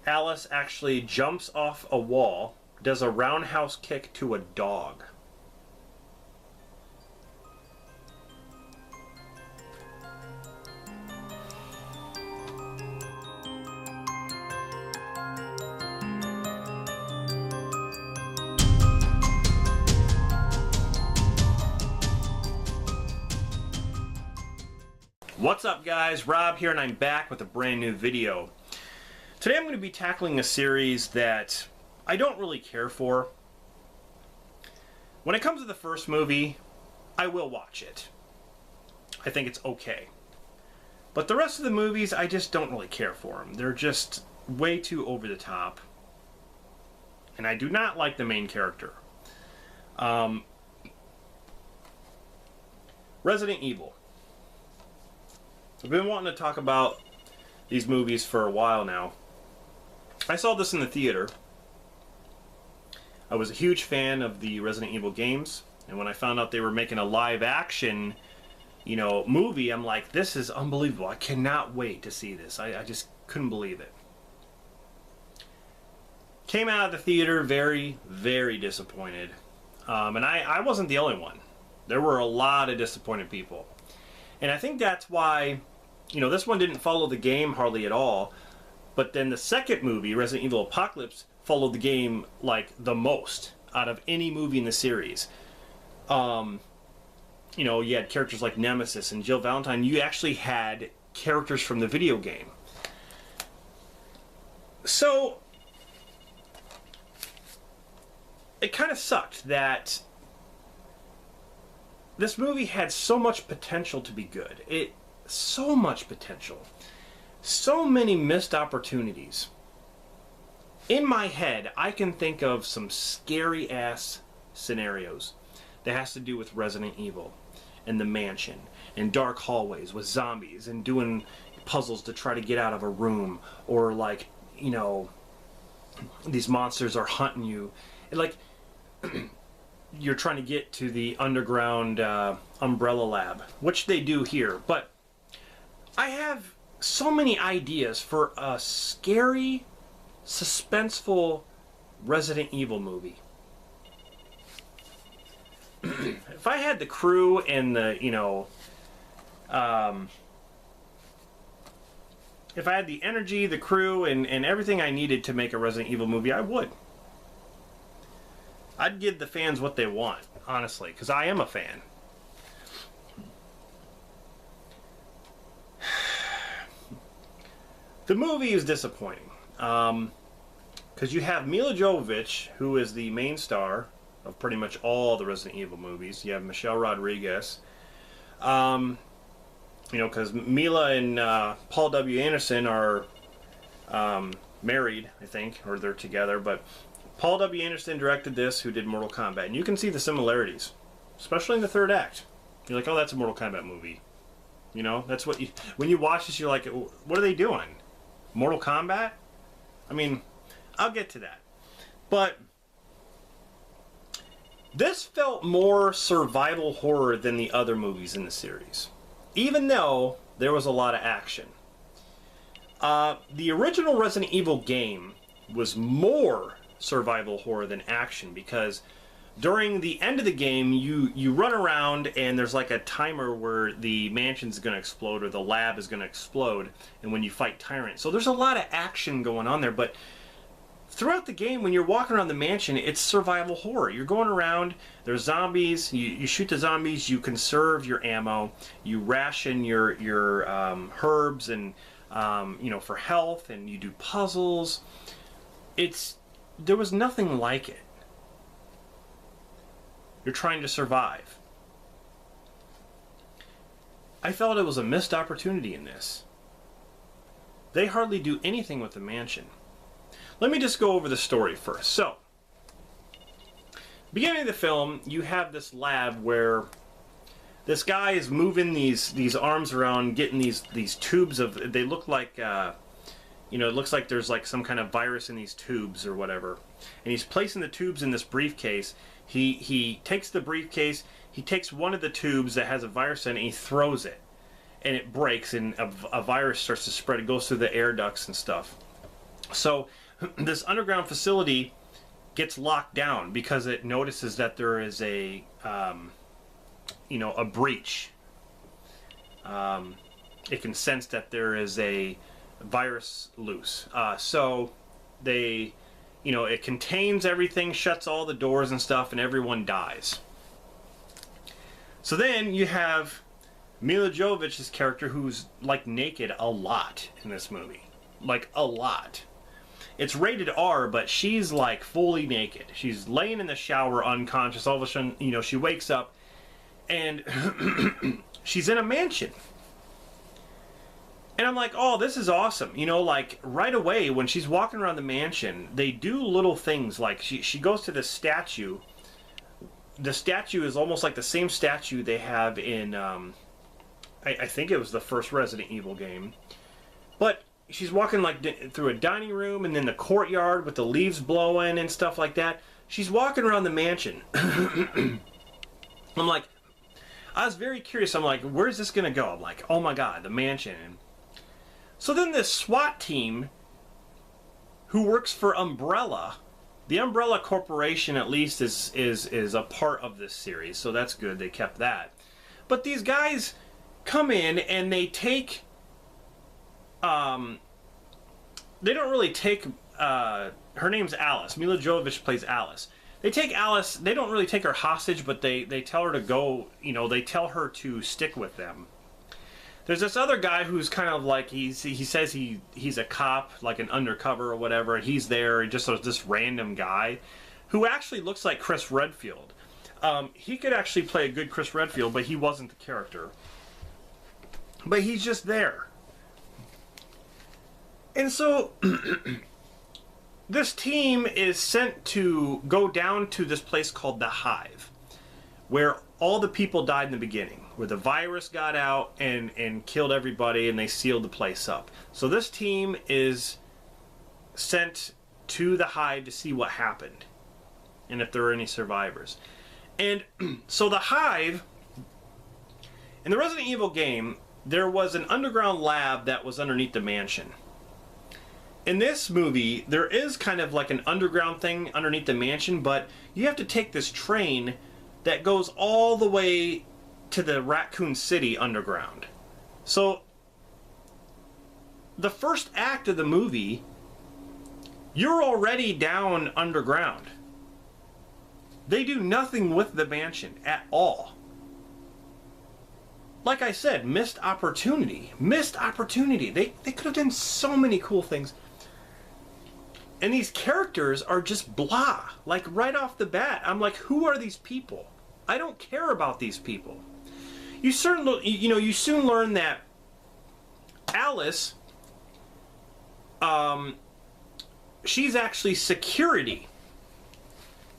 Alice actually jumps off a wall, does a roundhouse kick to a dog. What's up guys, Rob here, and I'm back with a brand new video. Today I'm going to be tackling a series that I don't really care for. When it comes to the first movie, I will watch it. I think it's okay. But the rest of the movies, I just don't really care for them. They're just way too over the top. And I do not like the main character. Resident Evil. I've been wanting to talk about these movies for a while now. I saw this in the theater. I was a huge fan of the Resident Evil games, and when I found out they were making a live action, movie, I'm like, this is unbelievable. I cannot wait to see this. I just couldn't believe it. Came out of the theater very, very disappointed. And I wasn't the only one. There were a lot of disappointed people. And I think that's why, this one didn't follow the game hardly at all. But then the second movie, Resident Evil Apocalypse, followed the game like the most out of any movie in the series. You had characters like Nemesis and Jill Valentine. You actually had characters from the video game. So it kind of sucked that this movie had so much potential to be good. So much potential. So many missed opportunities. In my head, I can think of some scary ass scenarios that has to do with Resident Evil and the mansion and dark hallways with zombies and doing puzzles to try to get out of a room, or like, these monsters are hunting you. Like, you're trying to get to the underground Umbrella Lab, which they do here. But I have so many ideas for a scary, suspenseful Resident Evil movie. If I had the crew and the, if I had the energy, the crew, and everything I needed to make a Resident Evil movie, I would. I'd give the fans what they want, honestly, because I am a fan. The movie is disappointing, because you have Mila Jovovich, who is the main star of pretty much all the Resident Evil movies. You have Michelle Rodriguez, because Mila and Paul W. Anderson are married, I think, or they're together, but Paul W. Anderson directed this, who did Mortal Kombat, and you can see the similarities, especially in the third act. You're like, oh, that's a Mortal Kombat movie. That's what when you watch this, you're like, what are they doing? Mortal Kombat? I mean, I'll get to that. But this felt more survival horror than the other movies in the series, even though there was a lot of action. The original Resident Evil game was more survival horror than action, because during the end of the game you run around and there's like a timer where the mansion's going to explode or the lab is going to explode, and when you fight tyrants, so there's a lot of action going on there. But throughout the game, when you're walking around the mansion, it's survival horror. You're going around, there's zombies, you shoot the zombies, you conserve your ammo, you ration your herbs and for health, and you do puzzles. There was nothing like it. You're trying to survive. I felt it was a missed opportunity in this. They hardly do anything with the mansion. Let me just go over the story first. So, beginning of the film, you have this lab where this guy is moving these arms around, getting these tubes of, they look like it looks like there's like some kind of virus in these tubes or whatever. And he's placing the tubes in this briefcase. He takes the briefcase, he takes one of the tubes that has a virus in it, and he throws it. And it breaks, and a virus starts to spread. It goes through the air ducts and stuff. So this underground facility gets locked down because it notices that there is a a breach. It can sense that there is a virus loose. So they, it contains everything, shuts all the doors and stuff, and everyone dies. So then you have Mila Jovovich's character, who's like naked a lot in this movie. Like a lot. It's rated R, but she's like fully naked. She's laying in the shower unconscious. All of a sudden, she wakes up and she's in a mansion. And I'm like, oh, this is awesome. Like right away when she's walking around the mansion, they do little things like she goes to this statue. The statue is almost like the same statue they have in, I think it was the first Resident Evil game. But she's walking like through a dining room and then the courtyard with the leaves blowing and stuff like that. She's walking around the mansion. I'm like, I was very curious. I'm like, where's this going to go? I'm like, oh my God, the mansion. So then this SWAT team who works for Umbrella, the Umbrella Corporation at least is a part of this series, so that's good. They kept that. But these guys come in and they take... they don't really take... her name's Alice. Mila Jovovich plays Alice. They take Alice... They don't really take her hostage, but they tell her to go... they tell her to stick with them. There's this other guy who's kind of like... He says he's a cop, like an undercover or whatever. He's there, just this random guy who actually looks like Chris Redfield. He could actually play a good Chris Redfield, but he wasn't the character. But he's just there. And so this team is sent to go down to this place called the Hive, where all the people died in the beginning, where the virus got out and killed everybody and they sealed the place up. So this team is sent to the Hive to see what happened and if there are any survivors. And so the Hive, in the Resident Evil game, there was an underground lab that was underneath the mansion. In this movie, there is kind of like an underground thing underneath the mansion, but you have to take this train that goes all the way to the Raccoon City underground. So, the first act of the movie, you're already down underground. They do nothing with the mansion at all. Like I said, missed opportunity. Missed opportunity. They could have done so many cool things. And these characters are just blah. Like right off the bat, I'm like, who are these people? I don't care about these people. You soon learn that Alice, she's actually security.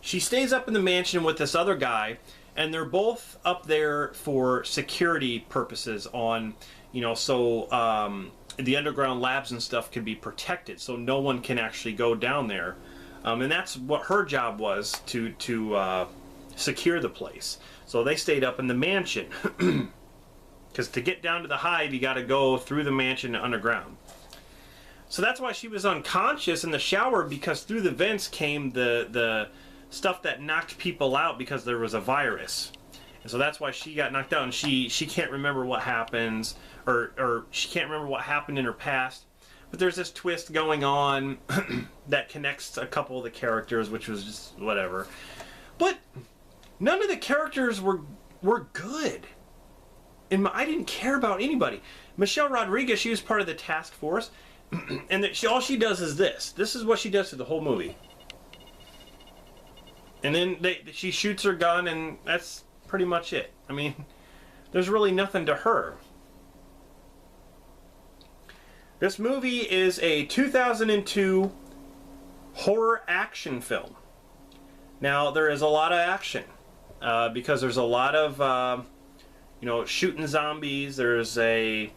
She stays up in the mansion with this other guy, and they're both up there for security purposes on, so the underground labs and stuff can be protected, so no one can actually go down there. And that's what her job was, to secure the place. So they stayed up in the mansion. Because to get down to the Hive, you got to go through the mansion and underground. So that's why she was unconscious in the shower, because through the vents came the stuff that knocked people out because there was a virus. And so that's why she got knocked out, and she can't remember what happens, or she can't remember what happened in her past. But there's this twist going on that connects a couple of the characters, which was just whatever. But none of the characters were good. And I didn't care about anybody. Michelle Rodriguez, she was part of the task force, and all she does is this. This is what she does through the whole movie. And then she shoots her gun, and that's pretty much it. I mean, there's really nothing to her. This movie is a 2002 horror action film. Now, there is a lot of action, because there's a lot of, shooting zombies. There's a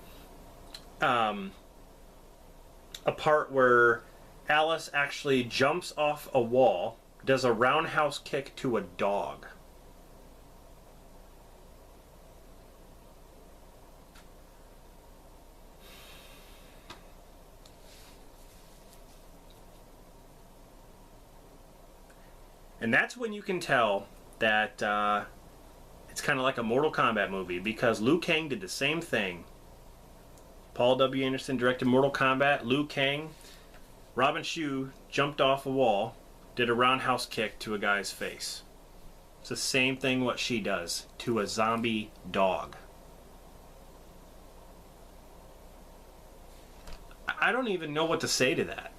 part where Alice actually jumps off a wall, does a roundhouse kick to a dog. And that's when you can tell that it's kind of like a Mortal Kombat movie, because Liu Kang did the same thing. Paul W. Anderson directed Mortal Kombat. Liu Kang, Robin Shou jumped off a wall, did a roundhouse kick to a guy's face. It's the same thing what she does to a zombie dog. I don't even know what to say to that.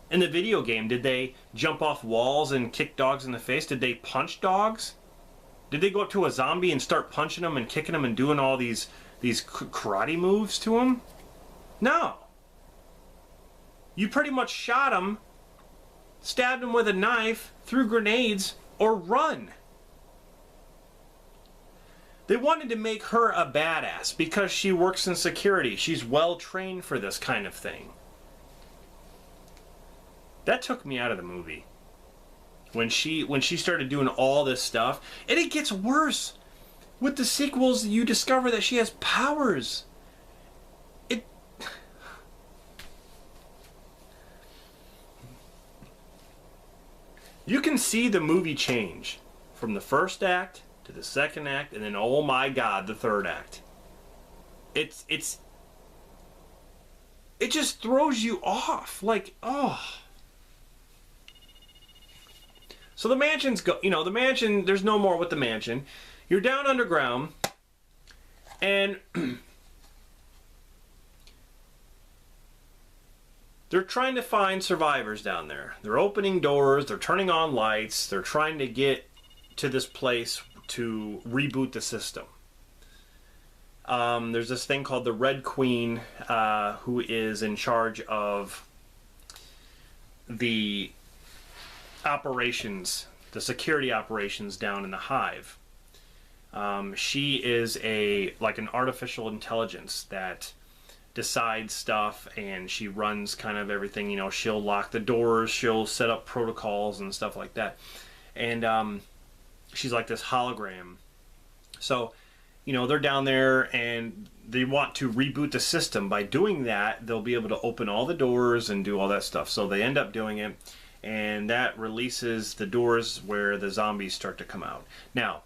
In the video game, did they jump off walls and kick dogs in the face? Did they punch dogs? Did they go up to a zombie and start punching them and kicking them and doing all these karate moves to him? No. You pretty much shot him, stabbed him with a knife, threw grenades, or run. They wanted to make her a badass because she works in security. She's well trained for this kind of thing. That took me out of the movie. When she started doing all this stuff, and it gets worse. With the sequels, you discover that she has powers. You can see the movie change from the first act to the second act, and then, oh my God, the third act. It just throws you off. Like, oh. So the mansion's the mansion, there's no more with the mansion. You're down underground, and they're trying to find survivors down there. They're opening doors, they're turning on lights, they're trying to get to this place to reboot the system. There's this thing called the Red Queen, who is in charge of the operations, the security operations down in the hive. She is like an artificial intelligence that decides stuff, and she runs kind of everything. You know, she'll lock the doors, she'll set up protocols and stuff like that. And she's like this hologram. So, you know, they're down there and they want to reboot the system. By doing that, they'll be able to open all the doors and do all that stuff. So they end up doing it, and that releases the doors where the zombies start to come out. Now,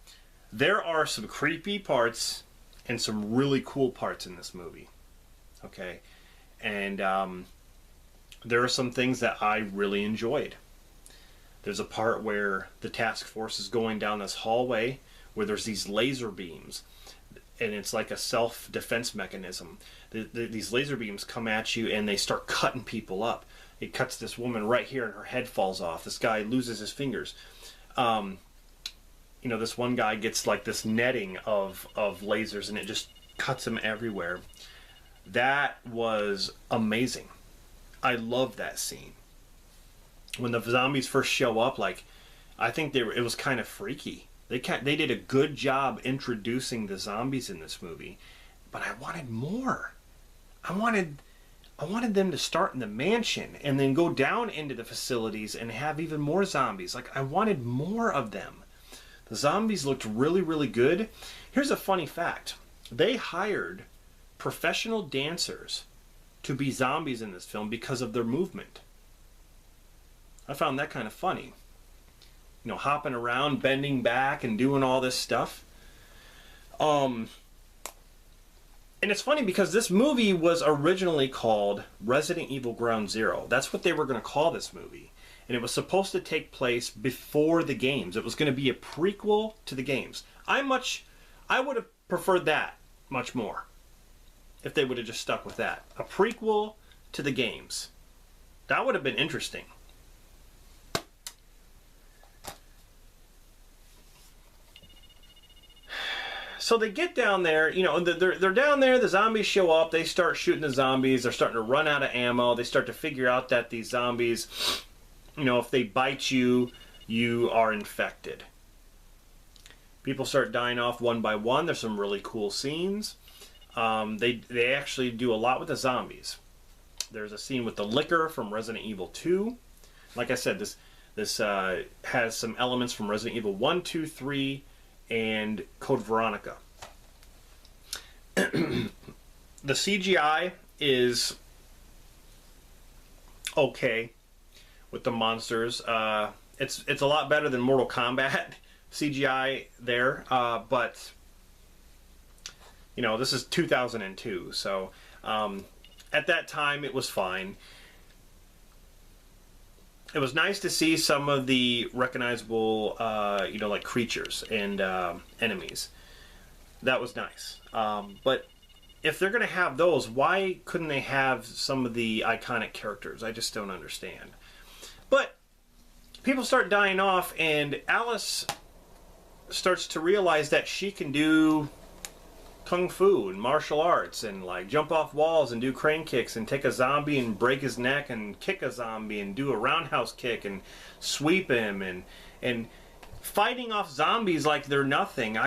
there are some creepy parts and some really cool parts in this movie. Okay? And there are some things that I really enjoyed. There's a part where the task force is going down this hallway where there's these laser beams, and it's like a self-defense mechanism. These laser beams come at you and they start cutting people up. It cuts this woman right here and her head falls off. This guy loses his fingers. You know, this one guy gets like this netting of lasers, and it just cuts him everywhere. That was amazing. I love that scene. When the zombies first show up, like, I think it was kind of freaky. They did a good job introducing the zombies in this movie, but I wanted more. I wanted them to start in the mansion and then go down into the facilities and have even more zombies. Like, I wanted more of them. The zombies looked really, really good. Here's a funny fact. They hired professional dancers to be zombies in this film because of their movement. I found that kind of funny. You know, hopping around, bending back, and doing all this stuff. And it's funny because this movie was originally called Resident Evil Ground Zero. That's what they were going to call this movie. And it was supposed to take place before the games. It was going to be a prequel to the games. I would have preferred that much more if they would have just stuck with that. A prequel to the games. That would have been interesting. So they get down there, you know, they're down there, the zombies show up, they start shooting the zombies, they're starting to run out of ammo, they start to figure out that these zombies, you know, if they bite you, you are infected. People start dying off one by one. There's some really cool scenes. They actually do a lot with the zombies. There's a scene with the liquor from Resident Evil 2. Like I said, this has some elements from Resident Evil 1, 2, 3, and Code Veronica. The CGI is okay with the monsters. it's a lot better than Mortal Kombat CGI there, but you know, this is 2002, so at that time it was fine. It was nice to see some of the recognizable, you know, like creatures and enemies. That was nice. But if they're going to have those, why couldn't they have some of the iconic characters? I just don't understand. But people start dying off, and Alice starts to realize that she can do kung fu and martial arts and like jump off walls and do crane kicks and take a zombie and break his neck and kick a zombie and do a roundhouse kick and sweep him and fighting off zombies like they're nothing.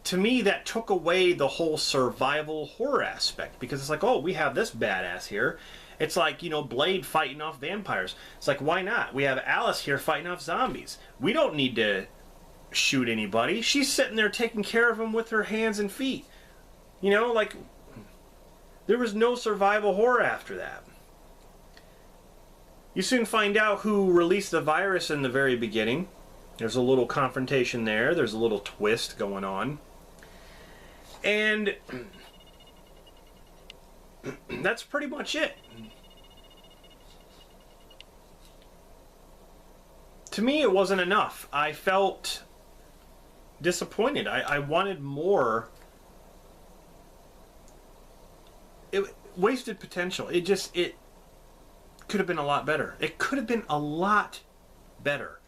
To me, that took away the whole survival horror aspect, because it's like, oh, we have this badass here. It's like, you know, Blade fighting off vampires. It's like, why not? We have Alice here fighting off zombies. We don't need to shoot anybody. She's sitting there taking care of them with her hands and feet. You know, like, there was no survival horror after that. You soon find out who released the virus in the very beginning. There's a little confrontation there. There's a little twist going on. And that's pretty much it. To me, it wasn't enough. I felt disappointed. I wanted more. It wasted potential. It could have been a lot better. It could have been a lot better.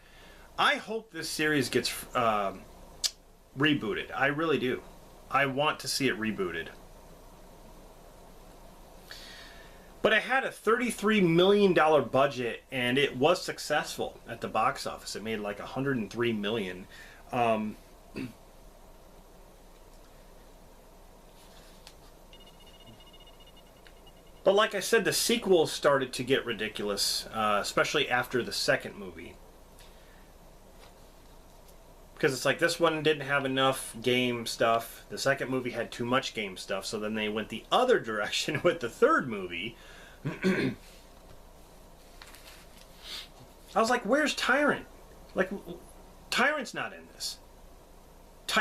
I hope this series gets rebooted. I really do. I want to see it rebooted. But it had a $33 million budget, and it was successful at the box office. It made like $103 million. But like I said, the sequels started to get ridiculous, especially after the second movie. Because it's like, this one didn't have enough game stuff. The second movie had too much game stuff, so then they went the other direction with the third movie. I was like, where's Tyrant? Like, Tyrant's not in this.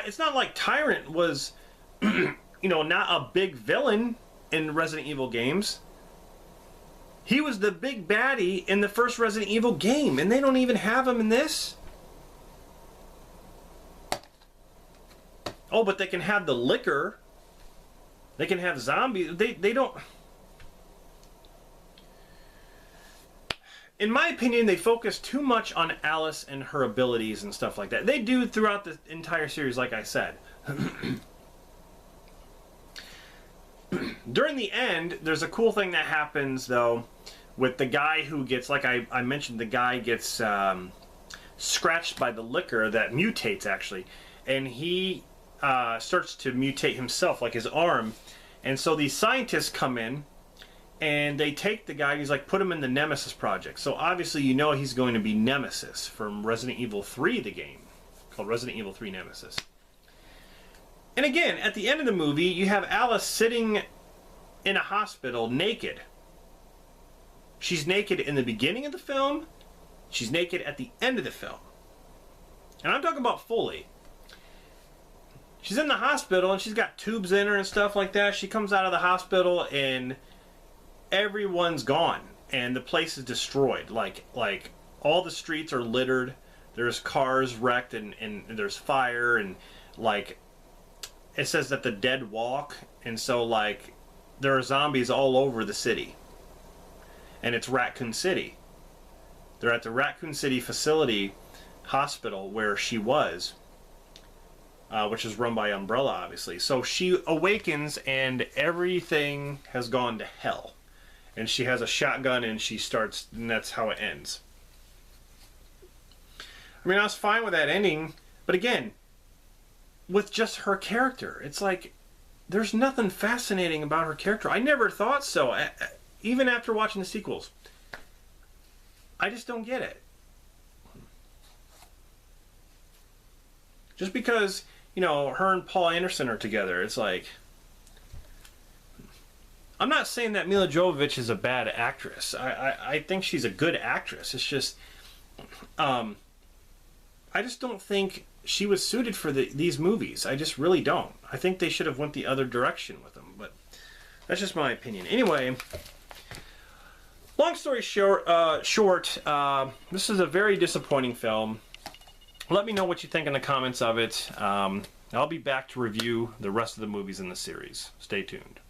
It's not like Tyrant was, you know, not a big villain in Resident Evil games. He was the big baddie in the first Resident Evil game, and they don't even have him in this. Oh, but they can have the liquor. They can have zombies. They don't... In my opinion, they focus too much on Alice and her abilities and stuff like that. They do throughout the entire series, like I said. During the end, there's a cool thing that happens, though, with the guy who gets, like I mentioned, the guy gets scratched by the liquor that mutates, actually. And he starts to mutate himself, like his arm. And so these scientists come in, and they take the guy, he's like, put him in the Nemesis Project. So obviously you know he's going to be Nemesis from Resident Evil 3, the game, called Resident Evil 3 Nemesis. And again, at the end of the movie, you have Alice sitting in a hospital naked. She's naked in the beginning of the film. She's naked at the end of the film. And I'm talking about fully. She's in the hospital, and she's got tubes in her and stuff like that. She comes out of the hospital, and everyone's gone, and the place is destroyed. Like all the streets are littered. There's cars wrecked, and there's fire, and like it says that the dead walk, and so like there are zombies all over the city. And it's Raccoon City. They're at the Raccoon City facility hospital where she was, which is run by Umbrella, obviously. So she awakens, and everything has gone to hell. And she has a shotgun, and she starts, and that's how it ends. I mean, I was fine with that ending, but again, with just her character, it's like, there's nothing fascinating about her character. I never thought so, even after watching the sequels. I just don't get it. Just because, you know, her and Paul Anderson are together, it's like... I'm not saying that Mila Jovovich is a bad actress. I think she's a good actress. It's just, I just don't think she was suited for these movies. I just really don't. I think they should have went the other direction with them, but that's just my opinion. Anyway, long story short, this is a very disappointing film. Let me know what you think in the comments of it. I'll be back to review the rest of the movies in the series. Stay tuned.